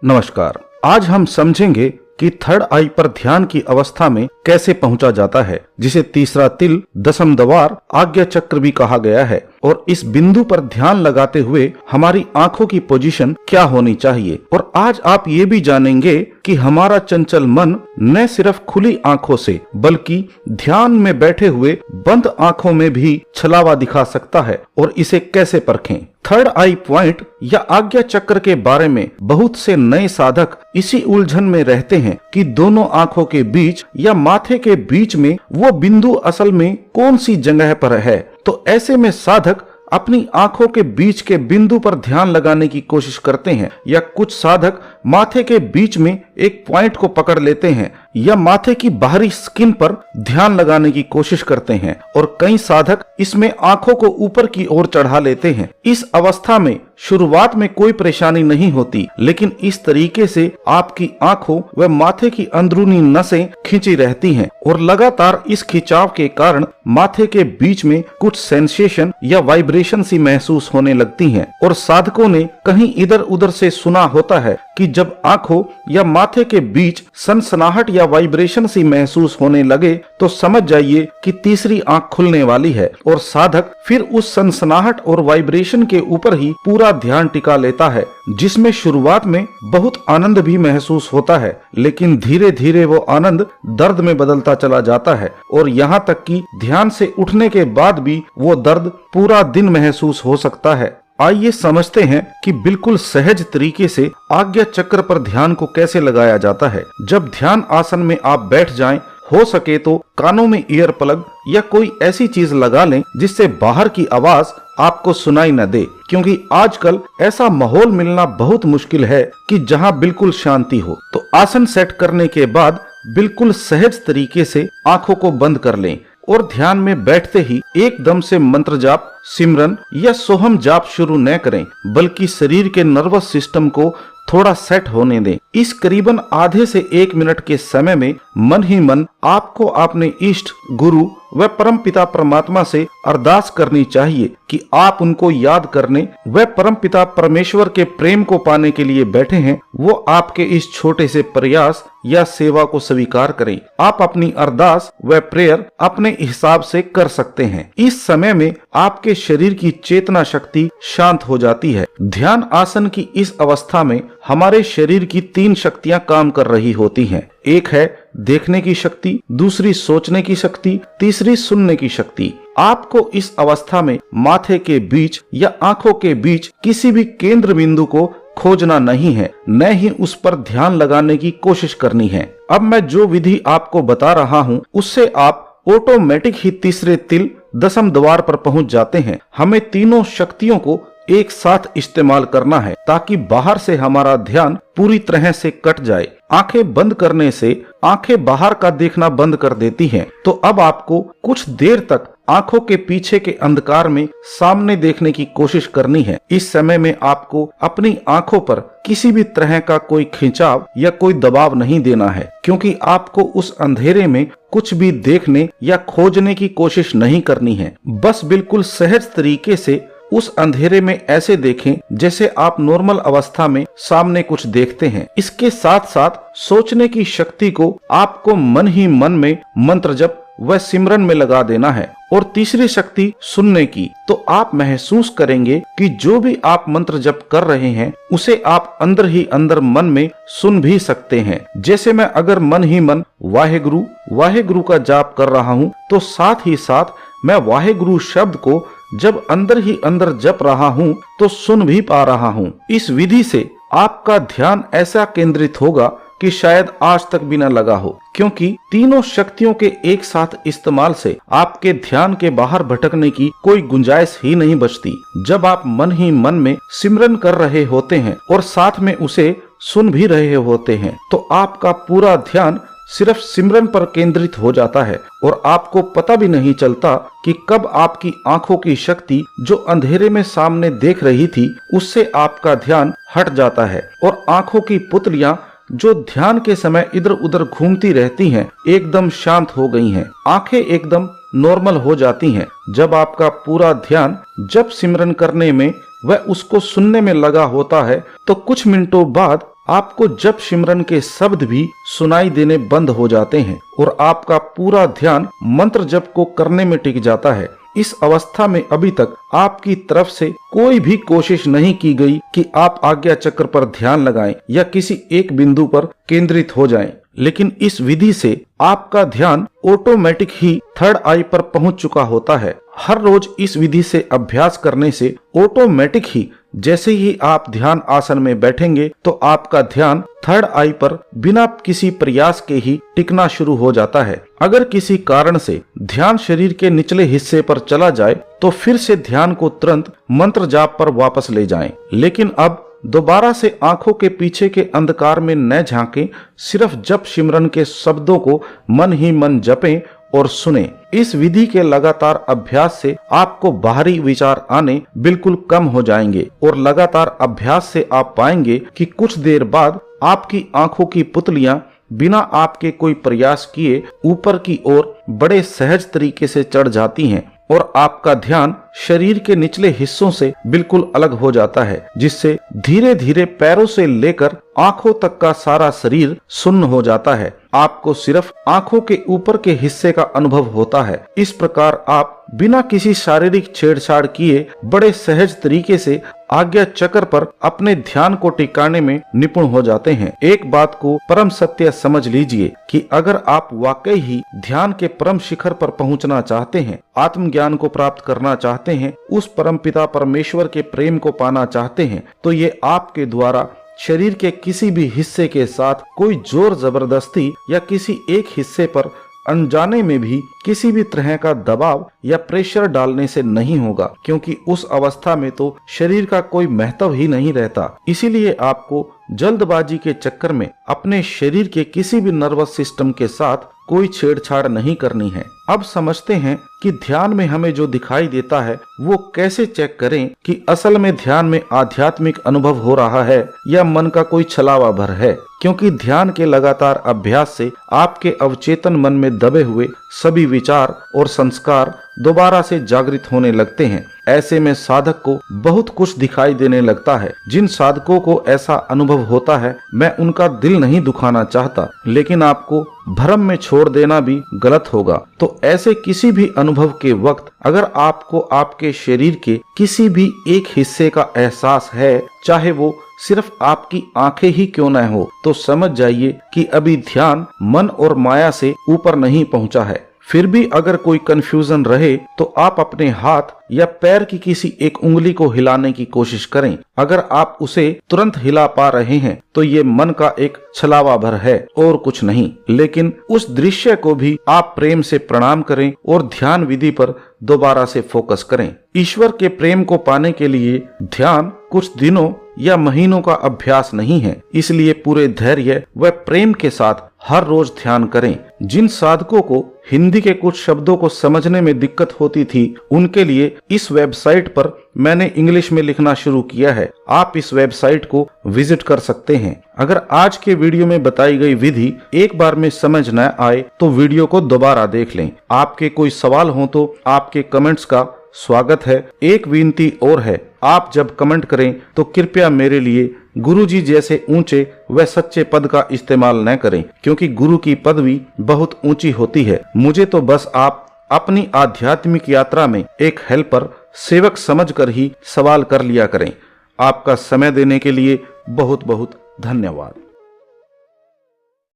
नमस्कार। आज हम समझेंगे कि थर्ड आई पर ध्यान की अवस्था में कैसे पहुंचा जाता है, जिसे तीसरा तिल, दसम द्वार, आज्ञा चक्र भी कहा गया है। और इस बिंदु पर ध्यान लगाते हुए हमारी आंखों की पोजीशन क्या होनी चाहिए। और आज आप ये भी जानेंगे कि हमारा चंचल मन न सिर्फ खुली आंखों से बल्कि ध्यान में बैठे हुए बंद आंखों में भी छलावा दिखा सकता है और इसे कैसे परखें। थर्ड आई पॉइंट या आज्ञा चक्र के बारे में बहुत से नए साधक इसी उलझन में रहते हैं कि दोनों आंखों के बीच या माथे के बीच में वो बिंदु असल में कौन सी जगह पर है। तो ऐसे में साधक अपनी आंखों के बीच के बिंदु पर ध्यान लगाने की कोशिश करते हैं, या कुछ साधक माथे के बीच में एक पॉइंट को पकड़ लेते हैं या माथे की बाहरी स्किन पर ध्यान लगाने की कोशिश करते हैं, और कई साधक इसमें आंखों को ऊपर की ओर चढ़ा लेते हैं। इस अवस्था में शुरुआत में कोई परेशानी नहीं होती, लेकिन इस तरीके से आपकी आंखों व माथे की अंदरूनी नसें खिंची रहती हैं और लगातार इस खिंचाव के कारण माथे के बीच में कुछ सेंसेशन या वाइब्रेशन सी महसूस होने लगती हैं। और साधकों ने कहीं इधर उधर से सुना होता है कि जब आंखों या माथे के बीच सनसनाहट या वाइब्रेशन सी महसूस होने लगे तो समझ जाइए कि तीसरी आंख खुलने वाली है, और साधक फिर उस सनसनाहट और वाइब्रेशन के ऊपर ही पूरा ध्यान टिका लेता है, जिसमें शुरुआत में बहुत आनंद भी महसूस होता है, लेकिन धीरे धीरे वो आनंद दर्द में बदलता चला जाता है, और यहाँ तक कि ध्यान से उठने के बाद भी वो दर्द पूरा दिन महसूस हो सकता है। आइए समझते हैं कि बिल्कुल सहज तरीके से आज्ञा चक्र पर ध्यान को कैसे लगाया जाता है। जब ध्यान आसन में आप बैठ जाएं, हो सके तो कानों में ईयर प्लग या कोई ऐसी चीज लगा लें जिससे बाहर की आवाज आपको सुनाई न दे, क्योंकि आजकल ऐसा माहौल मिलना बहुत मुश्किल है कि जहां बिल्कुल शांति हो। तो आसन सेट करने के बाद बिल्कुल सहज तरीके से आंखों को बंद कर लें और ध्यान में बैठते ही एकदम से मंत्र जाप, सिमरन या सोहम जाप शुरू न करें, बल्कि शरीर के नर्वस सिस्टम को थोड़ा सेट होने दें। इस करीबन आधे से 1 मिनट के समय में मन ही मन आपको अपने इष्ट गुरु व परम पिता परमात्मा से अरदास करनी चाहिए कि आप उनको याद करने व परम पिता परमेश्वर के प्रेम को पाने के लिए बैठे हैं। वो आपके इस छोटे से प्रयास या सेवा को स्वीकार करें। आप अपनी अरदास व प्रेयर अपने हिसाब से कर सकते हैं। इस समय में आपके शरीर की चेतना शक्ति शांत हो जाती है। ध्यान आसन की इस अवस्था में हमारे शरीर की 3 शक्तियां काम कर रही होती हैं। एक है देखने की शक्ति, दूसरी सोचने की शक्ति, तीसरी सुनने की शक्ति। आपको इस अवस्था में माथे के बीच या आंखों के बीच किसी भी केंद्र बिंदु को खोजना नहीं है, न ही उस पर ध्यान लगाने की कोशिश करनी है। अब मैं जो विधि आपको बता रहा हूँ उससे आप ऑटोमेटिक ही तीसरे तिल, दसम द्वार पर पहुंच जाते हैं। हमें तीनों शक्तियों को एक साथ इस्तेमाल करना है ताकि बाहर से हमारा ध्यान पूरी तरह से कट जाए। आंखें बंद करने से आंखें बाहर का देखना बंद कर देती हैं। तो अब आपको कुछ देर तक आंखों के पीछे के अंधकार में सामने देखने की कोशिश करनी है। इस समय में आपको अपनी आंखों पर किसी भी तरह का कोई खिंचाव या कोई दबाव नहीं देना है, क्योंकि आपको उस अंधेरे में कुछ भी देखने या खोजने की कोशिश नहीं करनी है। बस बिल्कुल सहज तरीके से उस अंधेरे में ऐसे देखें जैसे आप नॉर्मल अवस्था में सामने कुछ देखते हैं। इसके साथ साथ सोचने की शक्ति को आपको मन ही मन में मंत्र जप व सिमरन में लगा देना है। और तीसरी शक्ति सुनने की, तो आप महसूस करेंगे कि जो भी आप मंत्र जप कर रहे हैं उसे आप अंदर ही अंदर मन में सुन भी सकते हैं। जैसे मैं अगर मन ही मन वाहेगुरु वाहेगुरु का जाप कर रहा हूँ, तो साथ ही साथ मैं वाहेगुरु शब्द को जब अंदर ही अंदर जप रहा हूँ तो सुन भी पा रहा हूँ। इस विधि से आपका ध्यान ऐसा केंद्रित होगा कि शायद आज तक भी न लगा हो, क्योंकि तीनों शक्तियों के एक साथ इस्तेमाल से आपके ध्यान के बाहर भटकने की कोई गुंजाइश ही नहीं बचती। जब आप मन ही मन में सिमरन कर रहे होते हैं और साथ में उसे सुन भी रहे होते हैं, तो आपका पूरा ध्यान सिर्फ सिमरन पर केंद्रित हो जाता है और आपको पता भी नहीं चलता कि कब आपकी आंखों की शक्ति जो अंधेरे में सामने देख रही थी उससे आपका ध्यान हट जाता है और आंखों की पुतलियां जो ध्यान के समय इधर उधर घूमती रहती हैं एकदम शांत हो गई हैं। आंखें एकदम नॉर्मल हो जाती हैं। जब आपका पूरा ध्यान जप सिमरन करने में वह उसको सुनने में लगा होता है तो कुछ मिनटों बाद आपको जप सिमरन के शब्द भी सुनाई देने बंद हो जाते हैं और आपका पूरा ध्यान मंत्र जप को करने में टिक जाता है। इस अवस्था में अभी तक आपकी तरफ से कोई भी कोशिश नहीं की गई कि आप आज्ञा चक्र पर ध्यान लगाएं या किसी एक बिंदु पर केंद्रित हो जाएं। लेकिन इस विधि से आपका ध्यान ऑटोमेटिक ही थर्ड आई पर पहुंच चुका होता है। हर रोज इस विधि से अभ्यास करने से ऑटोमेटिक ही जैसे ही आप ध्यान आसन में बैठेंगे तो आपका ध्यान थर्ड आई पर बिना किसी प्रयास के ही टिकना शुरू हो जाता है। अगर किसी कारण से ध्यान शरीर के निचले हिस्से पर चला जाए तो फिर से ध्यान को तुरंत मंत्र जाप पर वापस ले जाएं। लेकिन अब दोबारा से आंखों के पीछे के अंधकार में न झांकें, सिर्फ जप सिमरन के शब्दों को मन ही मन जपें और सुने। इस विधि के लगातार अभ्यास से आपको बाहरी विचार आने बिल्कुल कम हो जाएंगे और लगातार अभ्यास से आप पाएंगे कि कुछ देर बाद आपकी आंखों की पुतलियां बिना आपके कोई प्रयास किए ऊपर की ओर बड़े सहज तरीके से चढ़ जाती हैं और आपका ध्यान शरीर के निचले हिस्सों से बिल्कुल अलग हो जाता है, जिससे धीरे धीरे पैरों से लेकर आंखों तक का सारा शरीर सुन्न हो जाता है। आपको सिर्फ आंखों के ऊपर के हिस्से का अनुभव होता है। इस प्रकार आप बिना किसी शारीरिक छेड़छाड़ किए बड़े सहज तरीके से आज्ञा चक्र पर अपने ध्यान को टिकाने में निपुण हो जाते हैं। एक बात को परम सत्य समझ लीजिए कि अगर आप वाकई ही ध्यान के परम शिखर पर पहुंचना चाहते हैं, आत्मज्ञान को प्राप्त करना चाहते हैं, उस परम पिता परमेश्वर के प्रेम को पाना चाहते हैं, तो ये आपके द्वारा शरीर के किसी भी हिस्से के साथ कोई जोर जबरदस्ती या किसी एक हिस्से पर अनजाने में भी किसी भी तरह का दबाव या प्रेशर डालने से नहीं होगा, क्योंकि उस अवस्था में तो शरीर का कोई महत्व ही नहीं रहता। इसीलिए आपको जल्दबाजी के चक्कर में अपने शरीर के किसी भी नर्वस सिस्टम के साथ कोई छेड़छाड़ नहीं करनी है। अब समझते हैं कि ध्यान में हमें जो दिखाई देता है वो कैसे चेक करें कि असल में ध्यान में आध्यात्मिक अनुभव हो रहा है या मन का कोई छलावा भर है, क्योंकि ध्यान के लगातार अभ्यास से आपके अवचेतन मन में दबे हुए सभी विचार और संस्कार दोबारा से जागृत होने लगते हैं। ऐसे में साधक को बहुत कुछ दिखाई देने लगता है। जिन साधकों को ऐसा अनुभव होता है, मैं उनका दिल नहीं दुखाना चाहता, लेकिन आपको भ्रम में छोड़ देना भी गलत होगा। तो ऐसे किसी भी अनुभव के वक्त अगर आपको आपके शरीर के किसी भी एक हिस्से का एहसास है, चाहे वो सिर्फ आपकी आंखें ही क्यों न हो, तो समझ जाइए कि अभी ध्यान मन और माया से ऊपर नहीं पहुंचा है। फिर भी अगर कोई कंफ्यूजन रहे तो आप अपने हाथ या पैर की किसी एक उंगली को हिलाने की कोशिश करें। अगर आप उसे तुरंत हिला पा रहे हैं तो ये मन का एक छलावा भर है और कुछ नहीं। लेकिन उस दृश्य को भी आप प्रेम से प्रणाम करें और ध्यान विधि पर दोबारा से फोकस करें। ईश्वर के प्रेम को पाने के लिए ध्यान कुछ दिनों या महीनों का अभ्यास नहीं है, इसलिए पूरे धैर्य व प्रेम के साथ हर रोज ध्यान करें। जिन साधकों को हिंदी के कुछ शब्दों को समझने में दिक्कत होती थी, उनके लिए इस वेबसाइट पर मैंने इंग्लिश में लिखना शुरू किया है। आप इस वेबसाइट को विजिट कर सकते हैं। अगर आज के वीडियो में बताई गई विधि एक बार में समझ न आए तो वीडियो को दोबारा देख लें। आपके कोई सवाल हो तो आपके कमेंट्स का स्वागत है। एक विनती और है, आप जब कमेंट करें तो कृपया मेरे लिए गुरुजी जैसे ऊंचे व सच्चे पद का इस्तेमाल न करें, क्योंकि गुरु की पदवी बहुत ऊंची होती है। मुझे तो बस आप अपनी आध्यात्मिक यात्रा में एक हेल्पर, सेवक समझकर ही सवाल कर लिया करें। आपका समय देने के लिए बहुत बहुत धन्यवाद।